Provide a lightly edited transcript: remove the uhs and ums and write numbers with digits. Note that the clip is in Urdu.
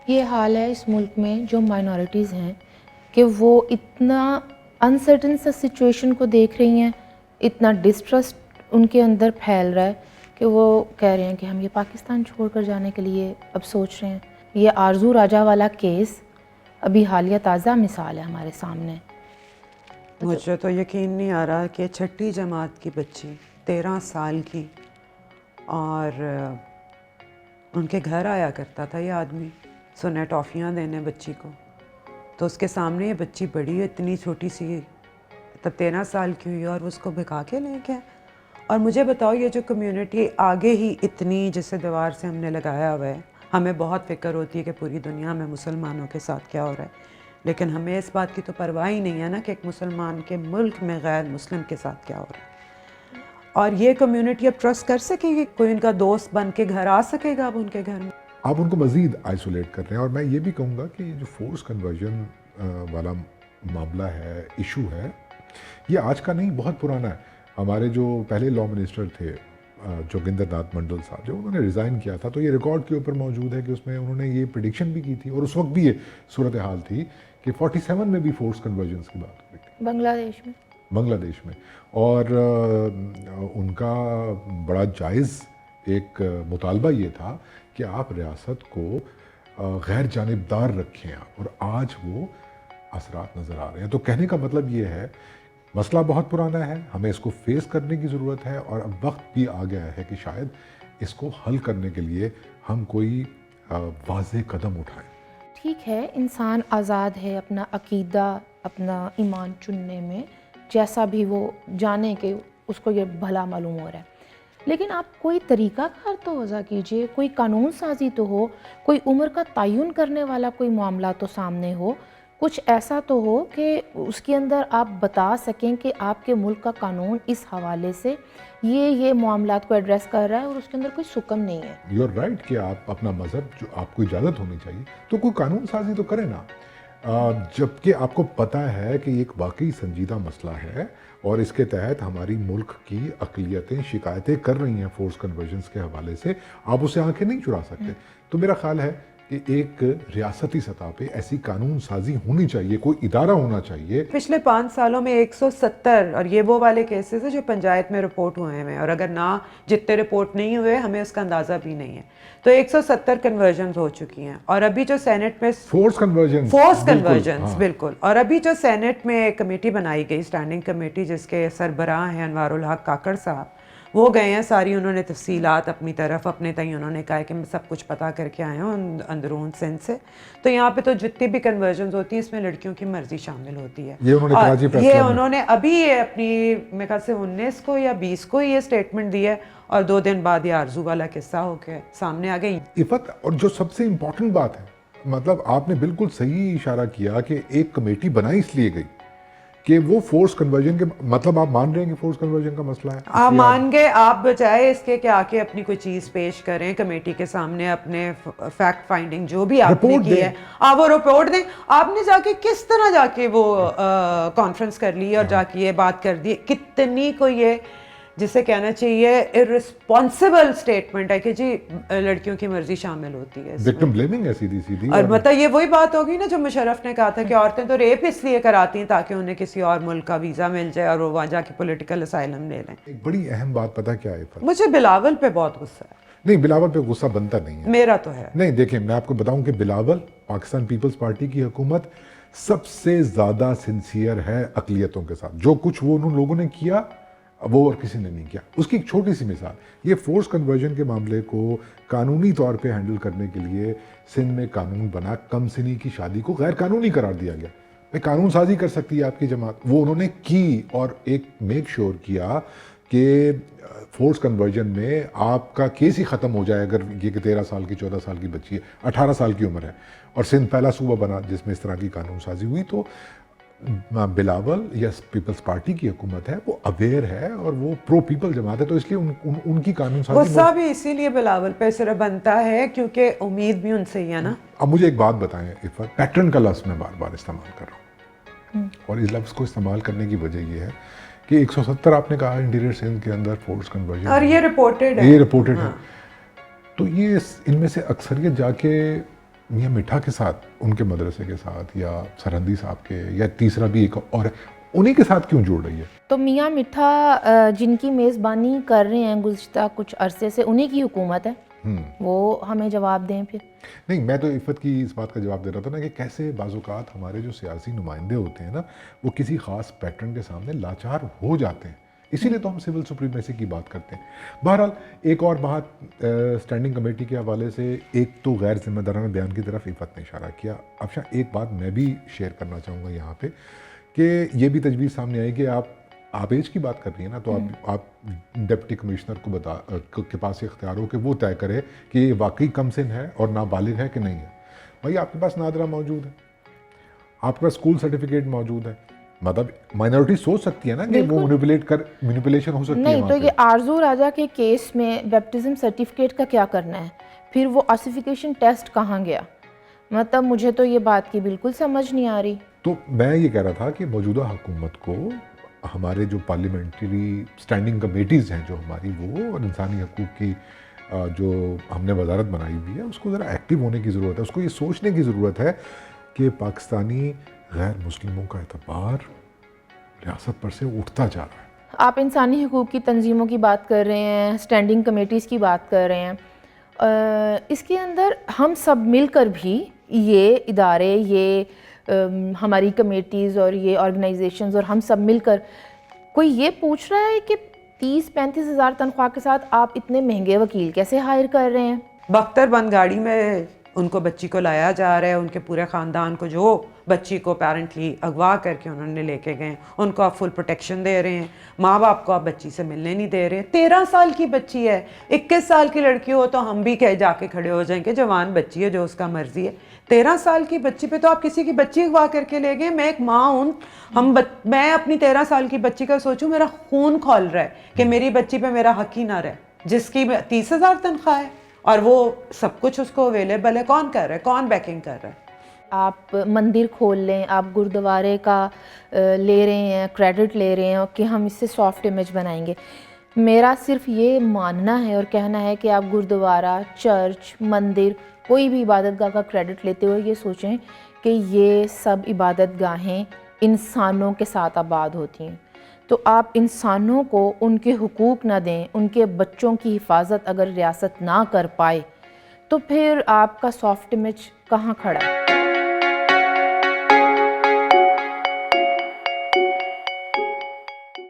یہ حال ہے اس ملک میں جو مائنورٹیز ہیں کہ وہ اتنا انسرٹن سا سچویشن کو دیکھ رہی ہیں، اتنا ڈسٹرسٹ ان کے اندر پھیل رہا ہے کہ وہ کہہ رہے ہیں کہ ہم یہ پاکستان چھوڑ کر جانے کے لیے اب سوچ رہے ہیں۔ یہ آرزو راجہ والا کیس ابھی حالیہ تازہ مثال ہے ہمارے سامنے۔ مجھے تو یقین نہیں آ رہا کہ 6ٹھی جماعت کی بچی 13 سال کی، اور ان کے گھر آیا کرتا تھا یہ آدمی سنے ٹافیاں دینے بچی کو، تو اس کے سامنے یہ بچی بڑی ہے، اتنی چھوٹی سی، تب 13 سال کی ہوئی، اور اس کو بھگا کے لے کے۔ اور مجھے بتاؤ، یہ جو کمیونٹی آگے ہی اتنی جسے دیوار سے ہم نے لگایا ہوا ہے، ہمیں بہت فکر ہوتی ہے کہ پوری دنیا میں مسلمانوں کے ساتھ کیا ہو رہا ہے، لیکن ہمیں اس بات کی تو پرواہ ہی نہیں ہے نا کہ ایک مسلمان کے ملک میں غیر مسلم کے ساتھ کیا ہو رہا ہے۔ اور یہ کمیونٹی اب ٹرسٹ کر سکے گی؟ کوئی ان کا دوست بن کے گھر آ سکے گا اب ان کے گھر میں؟ آپ ان کو مزید آئسولیٹ کر رہے ہیں۔ اور میں یہ بھی کہوں گا کہ یہ جو فورس کنورژن والا معاملہ ہے، ایشو ہے، یہ آج کا نہیں، بہت پرانا ہے۔ ہمارے جو پہلے لا منسٹر تھے جوگندر ناتھ منڈل صاحب، جب انہوں نے ریزائن کیا تھا تو یہ ریکارڈ کے اوپر موجود ہے کہ اس میں انہوں نے یہ پریڈکشن بھی کی تھی، اور اس وقت بھی یہ صورتحال تھی کہ 47 میں بھی فورس کنورژنس کی بات ہوئی تھی بنگلہ دیش میں۔ اور ان کا بڑا جائز ایک مطالبہ یہ تھا کہ آپ ریاست کو غیر جانبدار رکھیں آپ، اور آج وہ اثرات نظر آ رہے ہیں۔ تو کہنے کا مطلب یہ ہے مسئلہ بہت پرانا ہے، ہمیں اس کو فیس کرنے کی ضرورت ہے، اور اب وقت بھی آ گیا ہے کہ شاید اس کو حل کرنے کے لیے ہم کوئی واضح قدم اٹھائیں۔ ٹھیک ہے، انسان آزاد ہے اپنا عقیدہ، اپنا ایمان چننے میں، جیسا بھی وہ جانے کہ اس کو یہ بھلا معلوم ہو رہا ہے، لیکن آپ کوئی طریقہ کار تو وضع کیجئے، کوئی قانون سازی تو ہو، کوئی عمر کا تعین کرنے والا کوئی معاملہ تو سامنے ہو، کچھ ایسا تو ہو کہ اس کے اندر آپ بتا سکیں کہ آپ کے ملک کا قانون اس حوالے سے یہ معاملات کو ایڈریس کر رہا ہے اور اس کے اندر کوئی سکم نہیں ہے۔ یو آر رائٹ کہ آپ اپنا مذہب، جو آپ کو اجازت ہونی چاہیے تو کوئی قانون سازی تو کریں نا، جبکہ آپ کو پتہ ہے کہ یہ ایک واقعی سنجیدہ مسئلہ ہے، اور اس کے تحت ہماری ملک کی اقلیتیں شکایتیں کر رہی ہیں فورس کنورژنس کے حوالے سے، آپ اسے آنکھیں نہیں چرا سکتے۔ تو میرا خیال ہے کہ ایک ریاستی سطح پہ ایسی قانون سازی ہونی چاہیے، کوئی ادارہ ہونا چاہیے۔ پچھلے 5 سالوں میں 170، اور یہ وہ والے کیسز ہیں جو پنچایت میں رپورٹ ہوئے ہیں، اور اگر نہ جتنے رپورٹ نہیں ہوئے ہمیں اس کا اندازہ بھی نہیں ہے، تو 170 کنورژنز ہو چکی ہیں۔ اور ابھی جو سینٹ میں فورس کنورژنز بالکل، اور ابھی جو سینٹ میں ایک کمیٹی بنائی گئی، اسٹینڈنگ کمیٹی، جس کے سربراہ ہیں انوار الحق کاکڑ صاحب، وہ گئے ہیں ساری، انہوں نے تفصیلات اپنی طرف اپنے تئیں انہوں نے کہا کہ میں سب کچھ پتہ کر کے آئے ہوں اندرون سندھ سے۔ تو یہاں پہ تو جتنی بھی کنورژنز ہوتی ہیں اس میں لڑکیوں کی مرضی شامل ہوتی ہے۔ یہ انہوں نے ابھی اپنی میرے خیال سے 19 کو یا 20 کو یہ اسٹیٹمنٹ دی ہے، اور 2 دن بعد یہ آرزو والا قصہ ہو کے سامنے آ گئی۔ عفت، اور جو سب سے امپورٹنٹ بات ہے، مطلب آپ نے بالکل صحیح اشارہ کیا کہ ایک کمیٹی بنائی اس لیے گئی کہ وہ فورس کنورژن کے، مطلب آپ مان رہے ہیں کہ فورس کنورژن کا مسئلہ ہے، آپ مان گئے، آپ بجائے اس کے کہ آ کے اپنی کوئی چیز پیش کریں کمیٹی کے سامنے، اپنے فیکٹ فائنڈنگ جو بھی آپ نے کی ہے آپ وہ رپورٹ دیں۔ آپ نے جا کے کس طرح جا کے وہ کانفرنس کر لی اور جا کے یہ بات کر دی، کتنی کو یہ جسے کہنا چاہیے ارسپانسبل سٹیٹمنٹ ہے کہ جی لڑکیوں کی مرضی شامل ہوتی ہے، وکٹم بلیمنگ ہے سیدھی سیدھی۔ اور مطلب یہ وہی بات ہوگی نا جو مشرف نے کہا تھا کہ عورتیں تو ریپ اس لیے کراتی ہیں تاکہ انہیں کسی اور ملک کا ویزا مل جائے اور وہ وہاں جا کے پولیٹیکل اسائلم لے لیں۔ ایک بڑی اہم بات پتہ کیا ہے؟ مجھے بلاول پہ بہت غصہ ہے۔ نہیں، بلاول پہ غصہ بنتا نہیں ہے، میرا تو ہے۔ نہیں دیکھیں، میں آپ کو بتاؤں کہ بلاول، پاکستان پیپلز پارٹی کی حکومت سب سے زیادہ سنسیئر ہے اقلیتوں کے ساتھ۔ جو کچھ وہ انہوں لوگوں نے کیا وہ اور کسی نے نہیں کیا۔ اس کی ایک چھوٹی سی مثال، یہ فورس کنورژن کے معاملے کو قانونی طور پہ ہینڈل کرنے کے لیے سندھ میں قانون بنا، کم سنی کی شادی کو غیر قانونی قرار دیا گیا۔ قانون سازی کر سکتی ہے آپ کی جماعت، وہ انہوں نے کی، اور ایک میک شور کیا کہ فورس کنورژن میں آپ کا کیس ہی ختم ہو جائے اگر یہ کہ 13 سال کی 14 سال کی بچی ہے، 18 سال کی عمر ہے، اور سندھ پہلا صوبہ بنا جس میں اس طرح کی قانون سازی ہوئی۔ تو بلاول یا پیپلز پارٹی کی حکومت ہے، وہ اویئر ہے اور وہ پرو پیپل جماعت ہے، تو اس لیے ان کی قانون سازی غصہ بھی اسی لیے بلاول پہ صرف بنتا ہے کیونکہ امید بھی ان سے ہی ہے نا۔ اب مجھے ایک بات بتائیں عفت، پیٹرن کا لفظ میں بار بار استعمال کر رہا ہوں، اور اس لفظ کو استعمال کرنے کی وجہ یہ ہے کہ 170 آپ نے کہا انٹیریئر سندھ کے اندر فورس کنورژن، اور یہ رپورٹڈ ہے، یہ رپورٹڈ ہے، تو یہ ان میں سے اکثریت جا کے میاں مٹھا کے ساتھ, ان کے مدرسے کے ساتھ, یا سرہندی صاحب کے, یا تیسرا بھی ایک اور ہے, انہی کے ساتھ کیوں جوڑ رہی ہے؟ تو میاں مٹھا جن کی میزبانی کر رہے ہیں گزشتہ کچھ عرصے سے, انہی کی حکومت ہے, وہ ہمیں جواب دیں پھر. نہیں, میں تو عفت کی اس بات کا جواب دے رہا تھا نا کہ کیسے بعض اوقات ہمارے جو سیاسی نمائندے ہوتے ہیں نا, وہ کسی خاص پیٹرن کے سامنے لاچار ہو جاتے ہیں, اسی لیے تو ہم سول سپریمیسی کی بات کرتے ہیں. بہرحال ایک اور بات اسٹینڈنگ کمیٹی کے حوالے سے, ایک تو غیر ذمہ دارانہ بیان کی طرف عفت نے اشارہ کیا. افشاں ایک بات میں بھی شیئر کرنا چاہوں گا یہاں پہ, کہ یہ بھی تجویز سامنے آئی کہ آپ ایج کی بات کر رہی ہیں نا, تو آپ ڈپٹی کمشنر کو کے پاس اختیار ہو کہ وہ طے کرے کہ یہ واقعی کم سن ہے اور نابالغ ہے کہ نہیں ہے. بھائی آپ کے پاس نادرہ موجود ہے, آپ کے پاس اسکول سرٹیفکیٹ موجود ہے, مطلب مائنورٹی سوچ سکتی ہے نا کہ وہ مینیپولیشن ہو سکتی ہے. نہیں تو یہ آرزو راجہ کے کیس میں بیپٹزم سرٹیفکیٹ کا کیا کرنا ہے, پھر وہ آسیفیکیشن ٹیسٹ کہاں گیا, مطلب مجھے تو یہ بات کی بالکل سمجھ نہیں آ رہی. تو میں یہ کہہ رہا تھا کہ موجودہ حکومت کو ہمارے جو پارلیمنٹری اسٹینڈنگ کمیٹیز ہیں جو ہماری, وہ اور انسانی حقوق کی جو ہم نے وزارت بنائی ہوئی ہے, اس کو ذرا ایکٹیو ہونے کی ضرورت ہے. اس کو یہ سوچنے کی ضرورت ہے کہ پاکستانی غیر مسلموں کا اعتبار ریاست پر سے اٹھتا جا رہا ہے. آپ انسانی حقوق کی تنظیموں کی بات کر رہے ہیں, اسٹینڈنگ کمیٹیز کی بات کر رہے ہیں, اس کے اندر ہم سب مل کر بھی یہ ادارے, یہ ہماری کمیٹیز اور یہ آرگنائزیشنز اور ہم سب مل کر کوئی یہ پوچھ رہا ہے کہ 30-35 ہزار تنخواہ کے ساتھ آپ اتنے مہنگے وکیل کیسے ہائر کر رہے ہیں؟ بختر بند گاڑی میں ان کو بچی کو لایا جا رہا ہے, ان کے پورے خاندان کو, جو بچی کو پیرنٹلی اغوا کر کے انہوں نے لے کے گئے, ان کو آپ فل پروٹیکشن دے رہے ہیں, ماں باپ کو آپ بچی سے ملنے نہیں دے رہے ہیں. 13 سال کی بچی ہے, 21 سال کی لڑکی ہو تو ہم بھی کہے جا کے کھڑے ہو جائیں کہ جوان بچی ہے, جو اس کا مرضی ہے. 13 سال کی بچی پہ تو آپ کسی کی بچی اغوا کر کے لے گئے. میں ایک ماں ہوں, میں اپنی 13 سال کی بچی کا سوچوں, میرا خون کھول رہا ہے کہ میری بچی پہ میرا حق ہی نہ رہے, جس کی 30,000 تنخواہ ہے اور وہ سب کچھ اس کو اویلیبل ہے. کون کر رہا ہے, کون بیکنگ کر رہا ہے؟ آپ مندر کھول لیں, آپ گردوارے کا لے رہے ہیں, کریڈٹ لے رہے ہیں کہ ہم اس سے سافٹ امیج بنائیں گے. میرا صرف یہ ماننا ہے اور کہنا ہے کہ آپ گردوارہ, چرچ, مندر, کوئی بھی عبادت گاہ کا کریڈٹ لیتے ہوئے یہ سوچیں کہ یہ سب عبادت گاہیں انسانوں کے ساتھ آباد ہوتی ہیں. تو آپ انسانوں کو ان کے حقوق نہ دیں, ان کے بچوں کی حفاظت اگر ریاست نہ کر پائے, تو پھر آپ کا سافٹ امیج کہاں کھڑا ہے؟